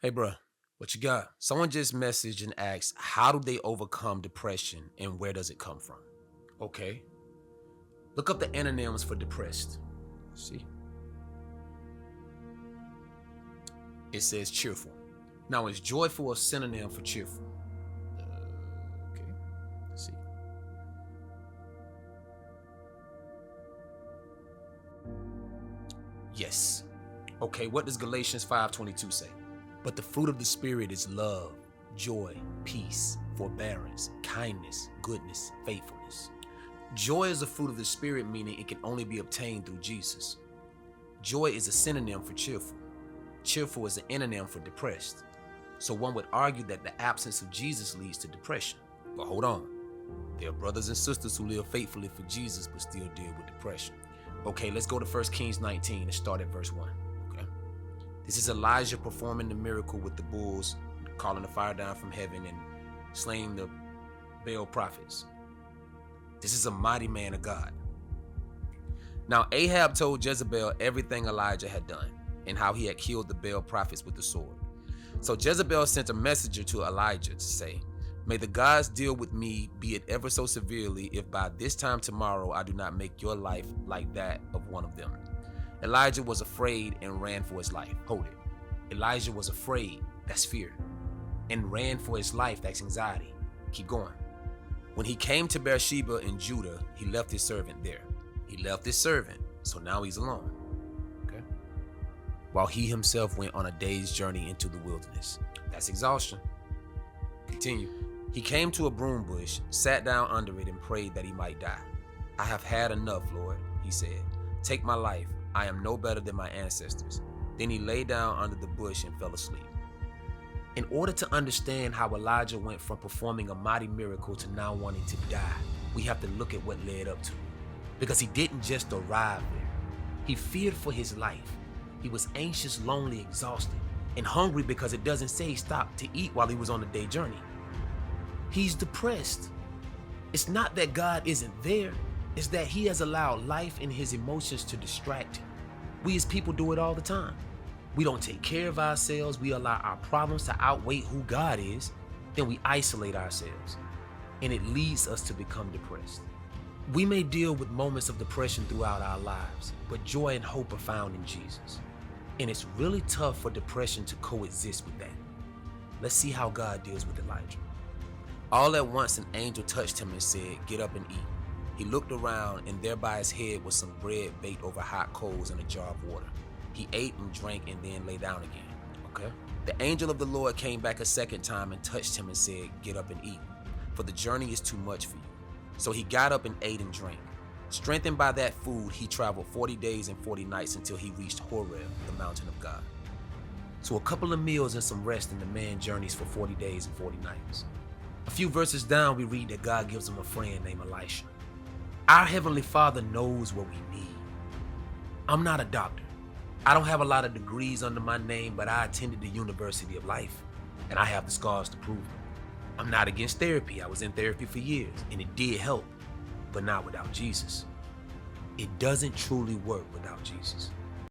Hey, bro, what you got? Someone just messaged and asked, how do they overcome depression and where does it come from? Okay, look up the antonyms for depressed. See, it says cheerful. Now, is joyful a synonym for cheerful? Okay, see. Yes. Okay, what does Galatians 5:22 say? But the fruit of the Spirit is love, joy, peace, forbearance, kindness, goodness, faithfulness. Joy is a fruit of the Spirit, meaning it can only be obtained through Jesus. Joy is a synonym for cheerful. Cheerful is an anonym for depressed. So one would argue that the absence of Jesus leads to depression. But hold on. There are brothers and sisters who live faithfully for Jesus but still deal with depression. Okay, let's go to 1 Kings 19 and start at verse 1. Okay. This is Elijah performing the miracle with the bulls, calling the fire down from heaven and slaying the Baal prophets. This is a mighty man of God. Now Ahab told Jezebel everything Elijah had done and how he had killed the Baal prophets with the sword. So Jezebel sent a messenger to Elijah to say, "May the gods deal with me, be it ever so severely, if by this time tomorrow I do not make your life like that of one of them." Elijah was afraid and ran for his life. Hold it. Elijah was afraid, that's fear, and ran for his life, that's anxiety. Keep going. When he came to Beersheba in Judah, he left his servant there. He left his servant, so now he's alone. Okay. While he himself went on a day's journey into the wilderness. That's exhaustion. Continue. He came to a broom bush, sat down under it, and prayed that he might die. "I have had enough, Lord," he said. "Take my life. I am no better than my ancestors." Then he lay down under the bush and fell asleep. In order to understand how Elijah went from performing a mighty miracle to now wanting to die, we have to look at what led up to it. Because he didn't just arrive there. He feared for his life. He was anxious, lonely, exhausted, and hungry because it doesn't say he stopped to eat while he was on the day journey. He's depressed. It's not that God isn't there, it's that he has allowed life and his emotions to distract him. We as people do it all the time. We don't take care of ourselves, we allow our problems to outweigh who God is, then we isolate ourselves, and it leads us to become depressed. We may deal with moments of depression throughout our lives, but joy and hope are found in Jesus. And it's really tough for depression to coexist with that. Let's see how God deals with Elijah. All at once, an angel touched him and said, "Get up and eat." He looked around, and there by his head was some bread baked over hot coals and a jar of water. He ate and drank and then lay down again. Okay. The angel of the Lord came back a second time and touched him and said, "Get up and eat, for the journey is too much for you." So he got up and ate and drank. Strengthened by that food, he traveled 40 days and 40 nights until he reached Horeb, the mountain of God. So a couple of meals and some rest, and the man journeys for 40 days and 40 nights. A few verses down, we read that God gives him a friend named Elisha. Our Heavenly Father knows what we need. I'm not a doctor. I don't have a lot of degrees under my name, but I attended the University of Life, and I have the scars to prove it. I'm not against therapy. I was in therapy for years, and it did help, but not without Jesus. It doesn't truly work without Jesus.